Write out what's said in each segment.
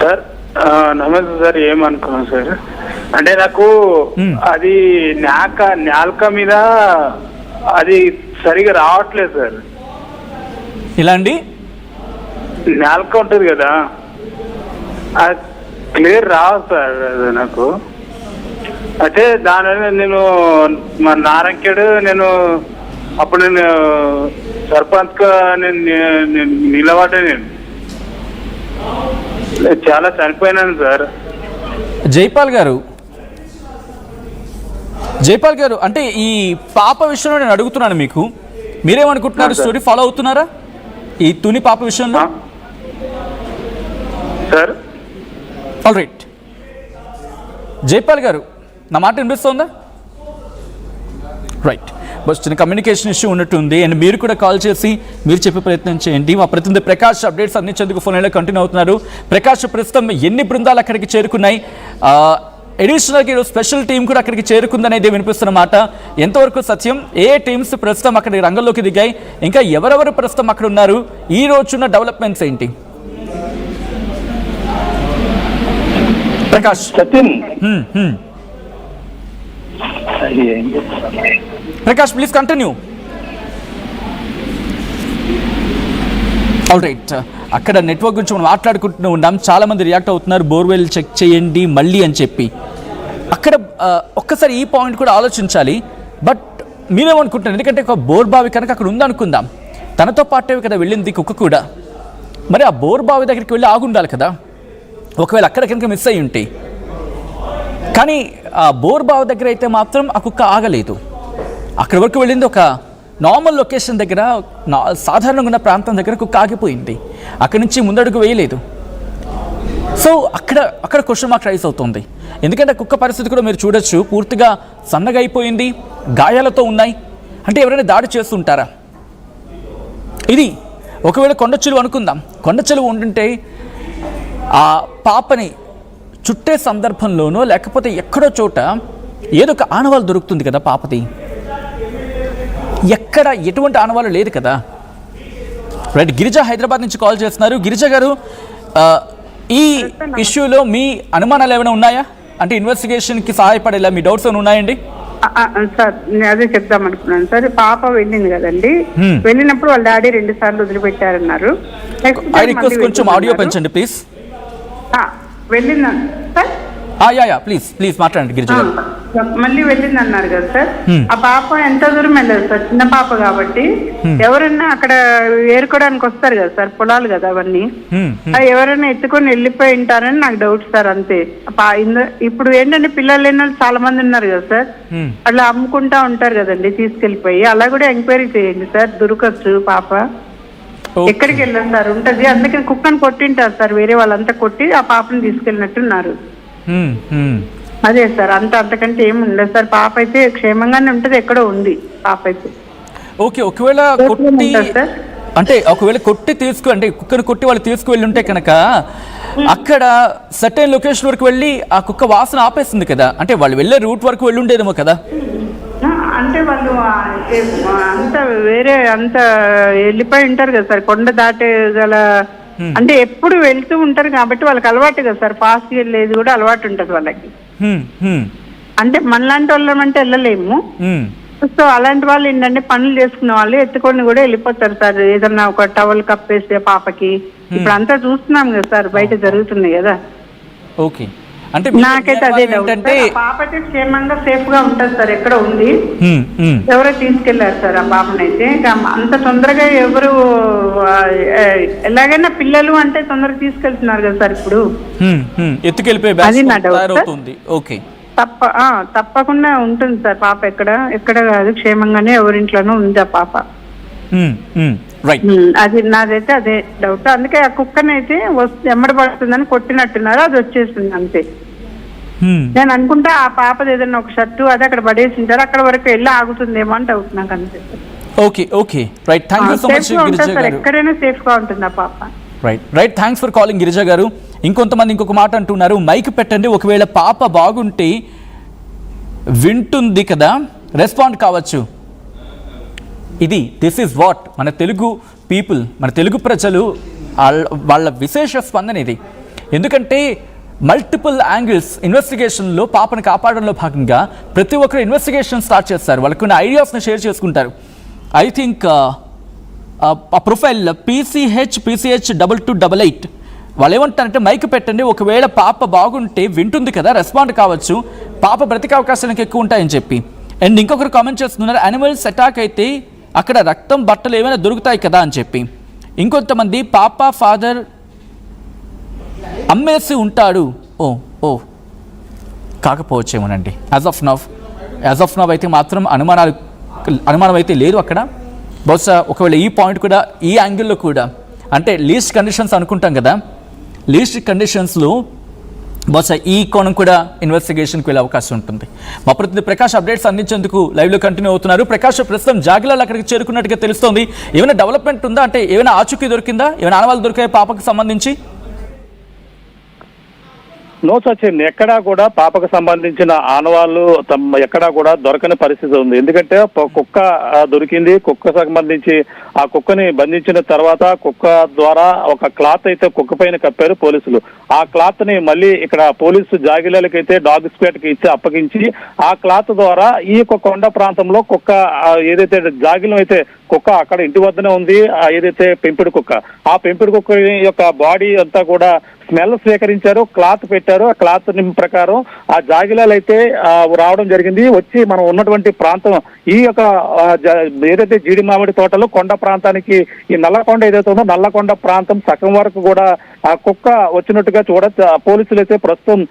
Sir నమస్తే sir, ఏమనుకున్నాను sir అంటే నాకు అది నాలుక మీద అది సరిగా రావట్లేదు సార్. ఇలా అండి, నాలుక ఉంటుంది కదా అది క్లియర్ రావు సార్ అది నాకు. అయితే దానివల్ల నేను మా నారంకేడు అప్పుడు నేను సర్పంచ్గా నిలబడ్డా. నేను చాలా చనిపోయినాను సార్. జైపాల్ గారు అంటే ఈ పాప విషయంలో నేను అడుగుతున్నాను, మీరేమనుకుంటున్నారు? స్టోరీ ఫాలో అవుతున్నారా ఈ తుని పాప విషయంలో? సార్ ఆల్ రైట్, జైపాల్ గారు నా మాట వినిపిస్తుందా? రైట్, బస్ చిన్న కమ్యూనికేషన్ ఇష్యూ ఉన్నట్టుంది. అండ్ మీరు కూడా కాల్ చేసి మీరు చెప్పే ప్రయత్నం చేయండి. మా ప్రతినిధి ప్రకాష్ అప్డేట్స్ అందించేందుకు ఫోన్ లైన్లో కంటిన్యూ అవుతున్నారు. ప్రకాష్, ప్రస్తుతం ఎన్ని బృందాలు అక్కడికి చేరుకున్నాయి? అడిషనల్గా ఈరోజు స్పెషల్ టీం కూడా అక్కడికి చేరుకుందనేది వినిపిస్తున్న మాట ఎంతవరకు సత్యం? ఏ టీమ్స్ ప్రస్తుతం అక్కడికి రంగంలోకి దిగాయి? ఇంకా ఎవరెవరు ప్రస్తుతం అక్కడ ఉన్నారు? ఈ రోజున్న డెవలప్మెంట్స్ ఏంటి? Prakash Prakash please continue. All right, అక్కడ నెట్వర్క్ గురించి మనం మాట్లాడుకుంటూ ఉన్నాం. చాలామంది రియాక్ట్ అవుతున్నారు, బోర్వెల్ చెక్ చేయండి మళ్ళీ అని చెప్పి. అక్కడ ఒక్కసారి ఈ పాయింట్ కూడా ఆలోచించాలి. బట్ మీరేమనుకుంటున్నారు? ఎందుకంటే ఒక బోర్ బావి కనుక అక్కడ ఉందనుకుందాం, తనతో పాటే కదా వెళ్ళింది కుక్క కూడా. మరి ఆ బోర్ బావి దగ్గరికి వెళ్ళి ఆగుండాలి కదా, ఒకవేళ అక్కడ కనుక మిస్ అయ్యి ఉంటే. కానీ ఆ బోర్ బావి దగ్గర అయితే మాత్రం ఆ కుక్క ఆగలేదు. అక్కడి వరకు వెళ్ళింది ఒక నార్మల్ లొకేషన్ దగ్గర, సాధారణంగా ఉన్న ప్రాంతం దగ్గర కుక్క ఆగిపోయింది. అక్కడి నుంచి ముందడుగు వేయలేదు. సో అక్కడ క్వశ్చన్ మార్క్ రైజ్ అవుతుంది. ఎందుకంటే కుక్క పరిస్థితి కూడా మీరు చూడొచ్చు, పూర్తిగా సన్నగా అయిపోయింది, గాయాలతో ఉన్నాయి. అంటే ఎవరైనా దాడి చేస్తుంటారా? ఇది ఒకవేళ కొండచెలువు అనుకుందాం, కొండచెలువు ఉంటుంటే ఆ పాపని చుట్టే సందర్భంలోనో లేకపోతే ఎక్కడో చోట ఏదో ఒక ఆనవాళ్ళు దొరుకుతుంది కదా పాపది. ఎక్కడ ఎటువంటి ఆనవాళ్ళు లేదు కదా. రైట్, గిరిజ హైదరాబాద్ నుంచి కాల్ చేస్తున్నారు. గిరిజ గారు, ఈ ఇష్యూలో మీ అనుమానాలు ఏమైనా ఉన్నాయా? అంటే ఇన్వెస్టిగేషన్కి సహాయపడేలా మీ డౌట్స్ ఏమైనా ఉన్నాయండి? సార్ నేను అదే చెప్దాం అనుకున్నాను సార్. పాప వెళ్ళింది కదండి, వెళ్ళినప్పుడు వాళ్ళ డాడీ 2 సార్లు వదిలిపెట్టారన్నారు. ఐ రిక్వెస్ట్ కొంచెం ఆడియో పెంచండి ప్లీజ్. వెళ్ళిందా సార్? ప్లీజ్ మాట్లాడండి గిరిజ గారు. మళ్ళీ వెళ్ళింది అన్నారు కదా సార్. ఆ పాప ఎంత దూరం వెళ్ళదు సార్, చిన్న పాప కాబట్టి. ఎవరైనా అక్కడ ఏరుకోవడానికి వస్తారు కదా సార్, పొలాలు కదా అవన్నీ, ఎవరైనా ఎత్తుకొని వెళ్ళిపోయి ఉంటారని నాకు డౌట్ సార్, అంతే. ఇప్పుడు ఏంటంటే పిల్లలు లేని వాళ్ళు చాలా మంది ఉన్నారు కదా సార్, అట్లా అమ్ముకుంటా ఉంటారు కదండి తీసుకెళ్లిపోయి. అలా కూడా ఎంక్వైరీ చేయండి సార్, దొరకచ్చు పాప. ఎక్కడికి వెళ్ళారు సార్ ఉంటది, అందుకని కుక్కను కొట్టింటారు సార్, వేరే వాళ్ళంతా కొట్టి ఆ పాపను తీసుకెళ్ళినట్టున్నారు. అదే సార్, అంతకంటే ఏమి ఉండదు సార్. పాప అయితే క్షేమంగానే ఉంటది, ఎక్కడో ఉంది పాప అయితే. ఓకే, ఒకవేళ కొట్టి అంటే కుక్కను కొట్టి వాళ్ళు తీసుకువెళ్ళి ఉంటే కనుక అక్కడ సర్టెన్ లొకేషన్ వరకు వెళ్ళి ఆ కుక్క వాసన ఆపేస్తుంది కదా, అంటే వాళ్ళు వెళ్ళే రూట్ వరకు వెళ్ళి ఉండేదేమో కదా. అంటే వాళ్ళు అంత వెళ్ళిపోయి ఉంటారు కదా సార్, కొండ దాటే గల, అంటే ఎప్పుడు వెళ్తూ ఉంటారు కాబట్టి వాళ్ళకి అలవాటు కదా సార్, ఫాస్ట్ వెళ్ళేది కూడా అలవాటు ఉంటుంది వాళ్ళకి. అంటే మనలాంటి వాళ్ళం అంటే వెళ్ళలేము. సో అలాంటి వాళ్ళు ఏంటంటే పనులు చేసుకునే వాళ్ళు ఎత్తుకొని కూడా వెళ్ళిపోతారు సార్, ఏదన్నా ఒక టవల్ కప్పేస్తే పాపకి. ఇప్పుడు అంతా చూస్తున్నాం కదా సార్, బయట జరుగుతుంది కదా. ఓకే, అంటే నాకైతే అదే డౌట్. పాప అయితే క్షేమంగా సేఫ్ గా ఉంటది సార్, ఎక్కడ ఉంది, ఎవరో తీసుకెళ్లారు సార్ ఆ పాపనైతే. అంత తొందరగా ఎవరు, ఎలాగైనా పిల్లలు అంటే తొందరగా తీసుకెళ్తున్నారు కదా సార్ ఇప్పుడు, అది నా డౌట్. ఓకే, తప్పకుండా ఉంటుంది సార్ పాప, ఎక్కడ కాదు, క్షేమంగానే ఎవరింట్లోనూ ఉంది ఆ పాప. అది నాదైతే అదే డౌట్. అందుకే ఆ కుక్కనైతే ఎమ్మడి పడుతుందని కొట్టినట్టున్నారు, అది వచ్చేసింది అంతే. నేను అనుకుంటా ఆ పాపది ఏదైనా ఒక షర్టు అది అక్కడ పడేసి ఉంటారు, అక్కడ వరకు వెళ్ళి ఆగుతుందేమో అని డౌట్ నాకు అంతే. Okay right, thank you so much Girija గారు. ఎక్కడైనా సేఫ్ గా ఉంటుంది ఆ పాప. Right, thanks for calling Girija గారు. ఇంకొంతమంది ఇంకొక మాట అంటున్నారు, మైక్ పెట్టండి, ఒకవేళ పాప బాగుంటే వింటుంది కదా, రెస్పాండ్ కావచ్చు. దిస్ ఈజ్ వాట్ మన తెలుగు పీపుల్, మన తెలుగు ప్రజలు వాళ్ళ విశేష స్పందన ఇది. ఎందుకంటే మల్టిపుల్ యాంగిల్స్ ఇన్వెస్టిగేషన్లో పాపను కాపాడడంలో భాగంగా ప్రతి ఒక్కరు ఇన్వెస్టిగేషన్ స్టార్ట్ చేస్తారు, వాళ్ళకు కొన్ని ఐడియాస్ని షేర్ చేసుకుంటారు. ఐ థింక్ ఆ ప్రొఫైల్ PCH 2288 వాళ్ళు ఏమంటారంటే మైక్ పెట్టండి, ఒకవేళ పాప బాగుంటే వింటుంది కదా, రెస్పాండ్ కావచ్చు, పాప బ్రతికే అవకాశానికి ఎక్కువ ఉంటాయని చెప్పి. అండ్ ఇంకొకరు కామెంట్ చేస్తున్నారు, యానిమల్స్ అటాక్ అయితే అక్కడ రక్తం బట్టలు ఏమైనా దొరుకుతాయి కదా అని చెప్పి. ఇంకొంతమంది పాప ఫాదర్ అమ్మేసి ఉంటాడు, ఓ కాకపోవచ్చేమోనండి. యాజ్ ఆఫ్ నవ్ అయితే మాత్రం అనుమానం అయితే లేదు అక్కడ. బహుశా ఒకవేళ ఈ పాయింట్ కూడా, ఈ యాంగిల్లో కూడా, అంటే లీస్ట్ కండిషన్స్ అనుకుంటాం కదా, లీస్ట్ కండిషన్స్లో బహుశా ఈ కోణం కూడా ఇన్వెస్టిగేషన్కి వెళ్ళే అవకాశం ఉంటుంది. మా ప్రతినిధి ప్రకాష్ అప్డేట్స్ అందించేందుకు లైవ్లో కంటిన్యూ అవుతున్నారు. ప్రకాష్, ప్రస్తుతం జాగిలాల్ అక్కడికి చేరుకున్నట్టుగా తెలుస్తోంది, ఏమైనా డెవలప్మెంట్ ఉందా? అంటే ఏమైనా ఆచూకీ దొరికిందా? ఏమైనా ఆనవాళ్ళు దొరికాయి పాపకు సంబంధించి? నో సచిన్, ఎక్కడా కూడా పాపకు సంబంధించిన ఆనవాళ్ళు ఎక్కడా కూడా దొరకని పరిస్థితి ఉంది. ఎందుకంటే కుక్క దొరికింది, కుక్క సంబంధించి ఆ కుక్కని బంధించిన తర్వాత కుక్క ద్వారా ఒక క్లాత్ అయితే కుక్క పైన కప్పారు పోలీసులు. ఆ క్లాత్ ని మళ్ళీ ఇక్కడ పోలీసు జాగిలకైతే డాగ్ స్క్వాడ్ కి ఇచ్చి అప్పగించి ఆ క్లాత్ ద్వారా ఈ కొండ ప్రాంతంలో కుక్క ఏదైతే జాగిలం అయితే కుక్క అక్కడ ఇంటి వద్దనే ఉంది, ఏదైతే పెంపుడు కుక్క, ఆ పెంపుడు కుక్క యొక్క బాడీ అంతా కూడా స్మెల్ స్వీకరించారు, క్లాత్ పెట్టారు. ఆ క్లాత్ ప్రకారం ఆ జాగిలాలు అయితే రావడం జరిగింది. వచ్చి మనం ఉన్నటువంటి ప్రాంతం ఈ యొక్క ఏదైతే జీడి మామిడి తోటలో కొండ ప్రాంతానికి ఈ నల్లకొండ ఏదైతే ఉందో నల్లకొండ ప్రాంతం సగం వరకు కూడా ఆ కుక్క వచ్చినట్టుగా పోలీసులు అయితే ప్రస్తుతం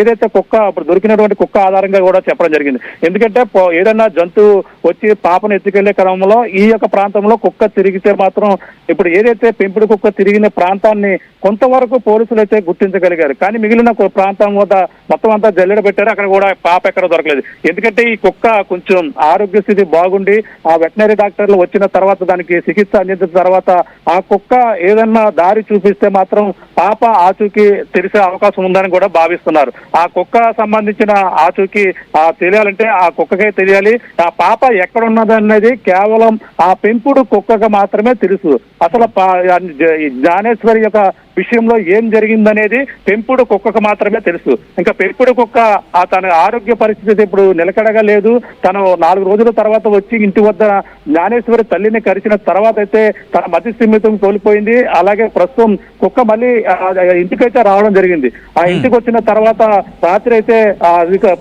ఏదైతే కుక్క ఇప్పుడు దొరికినటువంటి కుక్క ఆధారంగా కూడా చెప్పడం జరిగింది. ఎందుకంటే ఏదైనా జంతువు వచ్చి పాపను ఎత్తుకెళ్లే క్రమంలో ఈ యొక్క ప్రాంతంలో కుక్క తిరిగితే మాత్రం ఇప్పుడు ఏదైతే పెంపుడు కుక్క తిరిగిన ప్రాంతాన్ని కొంతవరకు పోలీసులు అయితే గుర్తించగలిగారు. కానీ మిగిలిన ప్రాంతం వద్ద మొత్తం అంతా జల్లెడ పెట్టారు, అక్కడ కూడా పాప ఎక్కడ దొరకలేదు. ఎందుకంటే ఈ కుక్క కొంచెం ఆరోగ్య స్థితి బాగుండి ఆ వెటనరీ డాక్టర్లు వచ్చిన తర్వాత దానికి చికిత్స అందించిన తర్వాత ఆ కుక్క ఏదన్నా దారి చూపిస్తే మాత్రం పాప ఆచూకీ తెలిసే అవకాశం ఉందని కూడా భావిస్తున్నారు. ఆ కుక్క సంబంధించిన ఆచూకీ తెలియాలంటే ఆ కుక్కకే తెలియాలి. ఆ పాప ఎక్కడ ఉన్నదన్నది కేవలం ఆ పెంపుడు కుక్కగా మాత్రమే తెలుసు. అసలు జ్ఞానేశ్వరి యొక్క విషయంలో ఏం జరిగిందనేది పెంపుడు కుక్కకు మాత్రమే తెలుసు. ఇంకా పెంపుడు కుక్క తన ఆరోగ్య పరిస్థితి ఇప్పుడు నిలకడగా లేదు. తను 4 రోజుల తర్వాత వచ్చి ఇంటి వద్ద జ్ఞానేశ్వరి తల్లిని కరిచిన తర్వాత అయితే తన మతి స్థిమితం కోల్పోయింది. అలాగే ప్రస్తుతం కుక్క మళ్ళీ ఇంటికైతే రావడం జరిగింది. ఆ ఇంటికి వచ్చిన తర్వాత రాత్రి అయితే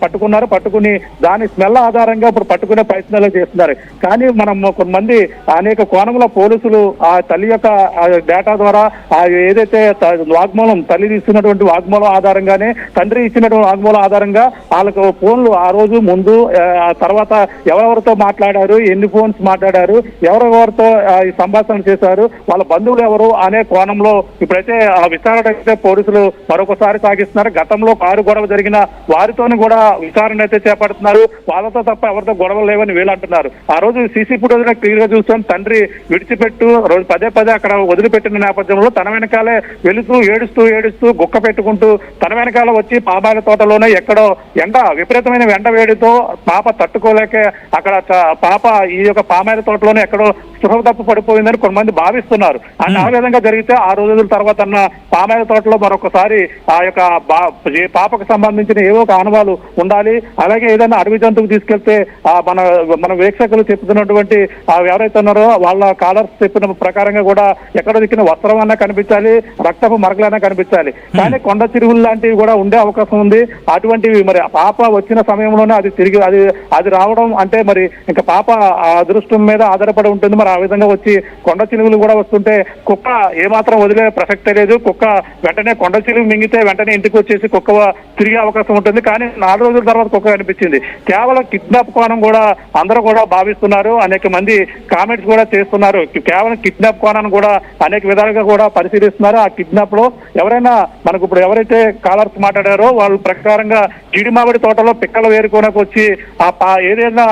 పట్టుకున్నారు. పట్టుకుని దాని స్మెల్ ఆధారంగా ఇప్పుడు పట్టుకునే ప్రయత్నాలు చేస్తున్నారు. కానీ మనం కొంతమంది అనేక కోణంలో పోలీసులు ఆ తల్లి యొక్క డేటా ద్వారా ఏదైతే వాగ్మూలం తల్లి ఇస్తున్నటువంటి వాగ్మూలం ఆధారంగానే తండ్రి ఇచ్చినటువంటి వాగ్మూలం ఆధారంగా వాళ్ళకు ఫోన్లు ఆ రోజు ముందు తర్వాత ఎవరెవరితో మాట్లాడారు, ఎన్ని ఫోన్స్ మాట్లాడారు, ఎవరెవరితో ఈ సంభాషణ చేశారు, వాళ్ళ బంధువులు ఎవరు అనే కోణంలో ఇప్పుడైతే విచారణ అయితే పోలీసులు మరొకసారి సాగిస్తున్నారు. గతంలో కారు గొడవ జరిగిన వారితోనూ కూడా విచారణ అయితే చేపడుతున్నారు. వాళ్ళతో తప్ప ఎవరితో గొడవలు లేవని వీళ్ళు అంటున్నారు. ఆ రోజు సీసీ ఫుటేజ్ క్లియర్ గా చూస్తాం, తండ్రి విడిచిపెట్టు రోజు పదే అక్కడ వదిలిపెట్టిన నేపథ్యంలో తన వెనకాలే వెళుతూ ఏడుస్తూ గుక్క పెట్టుకుంటూ తన వెనకాల వచ్చి పాపాల తోటలోనే ఎక్కడో విపరీతమైన ఎండ వేడితో పాప తట్టుకోలేక అక్కడ పాప ఈ యొక్క పామాయిల తోటలోనే ఎక్కడో స్పృహ తప్పు పడిపోయిందని కొంతమంది భావిస్తున్నారు. అండ్ ఆ విధంగా జరిగితే 6 రోజుల తర్వాత పామాయిల తోటలో మరొకసారి ఆ యొక్క పాపకు సంబంధించిన ఏవో ఒక ఆనవాలు ఉండాలి. అలాగే ఏదైనా అడవి జంతువుకు తీసుకెళ్తే మన వీక్షకులు చెప్తున్నటువంటి ఎవరైతే ఉన్నారో వాళ్ళ కాలర్స్ చెప్పిన ప్రకారంగా కూడా ఎక్కడో దిక్కిన వస్త్రం అన్నా కనిపించాలి, రక్తపు మరకలైనా కనిపించాలి. కానీ కొండ చిరువులు లాంటివి కూడా ఉండే అవకాశం ఉంది. అటువంటివి మరి పాప వచ్చిన సమయంలోనే అది తిరిగి అది రావడం అంటే మరి ఇంకా పాప అదృష్టం మీద ఆధారపడి ఉంటుంది. మరి ఆ విధంగా వచ్చి కొండ చిలువలు కూడా వస్తుంటే కుక్క ఏమాత్రం వదిలే ప్రసక్తే లేదు. కుక్క వెంటనే కొండ చిలువు మింగితే వెంటనే ఇంటికి వచ్చేసి కుక్క తిరిగే అవకాశం ఉంటుంది. కానీ 4 రోజుల తర్వాత కుక్క కనిపించింది. కేవలం కిడ్నాప్ కోణం కూడా అందరూ కూడా భావిస్తున్నారు. అనేక మంది కామెంట్స్ కూడా చేస్తున్నారు. కేవలం కిడ్నాప్ కోణాన్ని కూడా అనేక విధాలుగా కూడా పరిశీలిస్తున్నారు. ఆ కిడ్నాప్ లో ఎవరైనా మనకు ఇప్పుడు ఎవరైతే కాలర్స్ మాట్లాడారో వాళ్ళ ప్రకారంగా జీడి మామిడి తోటలో పిక్కలు వేరుకోనకు వచ్చి ఏదైనా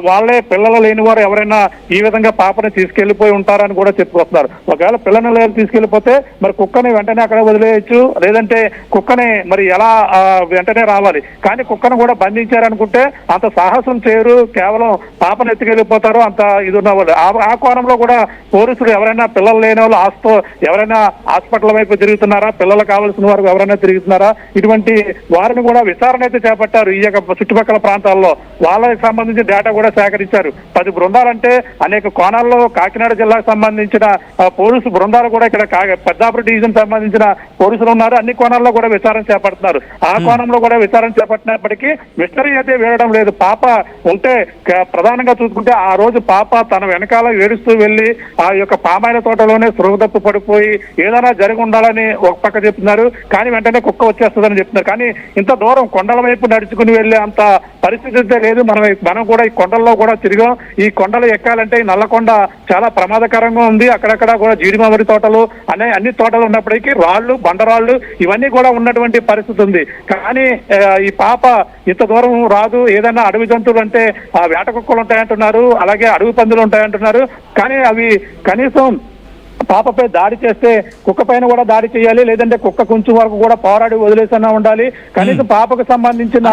వాళ్ళే పిల్లలు లేని వారు ఎవరైనా ఈ విధంగా పాపని తీసుకెళ్లిపోయి ఉంటారని కూడా చెప్పుకొస్తున్నారు. ఒకవేళ పిల్లల్ని తీసుకెళ్లిపోతే మరి కుక్కని వెంటనే అక్కడ వదిలేయచ్చు, లేదంటే కుక్కని మరి ఎలా వెంటనే రావాలి. కానీ కుక్కను కూడా బంధించారనుకుంటే అంత సాహసం చేయరు, కేవలం పాపను ఎత్తుకెళ్ళిపోతారు, అంత ఇది ఉన్న వాళ్ళు. ఆ కోణంలో కూడా పోలీసులు ఎవరైనా పిల్లలు లేని వాళ్ళు ఎవరైనా హాస్పిటల్ హాస్పిటల్ వైపు తిరుగుతున్నారా, పిల్లలు కావాల్సిన వారు ఎవరైనా తిరుగుతున్నారా, ఇటువంటి వారిని కూడా విచారణ అయితే చేపట్టారు. ఈ యొక్క చుట్టుపక్కల ప్రాంతాల్లో వాళ్ళకి సంబంధించిన డేటా కూడా సేకరించారు. 10 బృందాలంటే అనేక కోణాల్లో కాకినాడ జిల్లాకు సంబంధించిన పోలీసు బృందాలు కూడా ఇక్కడ పెద్దాపురం డివిజన్ సంబంధించిన పోలీసులు ఉన్నారు. అన్ని కోణాల్లో కూడా విచారణ చేపడుతున్నారు. ఆ కోణంలో కూడా విచారణ చేపట్టినప్పటికీ మిస్టరీ అయితే వేయడం లేదు. పాప ఉంటే ప్రధానంగా చూసుకుంటే ఆ రోజు పాప తన వెనకాల ఏడుస్తూ వెళ్లి ఆ యొక్క పామాయిల తోటలోనే సృహదప్పు పడిపోయి ఏదైనా జరిగి ఉండాలని ఒక పక్క చెప్తున్నారు, కానీ వెంటనే కుక్క వచ్చేస్తుందని చెప్తున్నారు. కానీ ఇంత దూరం కొండల వైపు నడుచుకుని వెళ్లే అంత పరిస్థితి అయితే లేదు. మనం కూడా ఈ కొండల్లో కూడా తిరిగాం. ఈ కొండలు ఎక్కాలంటే ఈ నల్లకొండ చాలా ప్రమాదకరంగా ఉంది. అక్కడక్కడ కూడా జీడి మామిడి తోటలు అన్ని తోటలు ఉన్నప్పటికీ రాళ్లు, బండరాళ్లు ఇవన్నీ కూడా ఉన్నటువంటి పరిస్థితి ఉంది. కానీ ఈ పాప ఇంత దూరం రాదు. ఏదైనా అడవి జంతువులు అంటే వేట కుక్కలు ఉంటాయంటున్నారు, అలాగే అడవి పందులు ఉంటాయంటున్నారు. కానీ అవి కనీసం పాపపై దాడి చేస్తే కుక్క పైన కూడా దాడి చేయాలి, లేదంటే కుక్క కొంచెం వరకు కూడా పోరాడి వదిలేసన్నా ఉండాలి. కనీసం పాపకు సంబంధించిన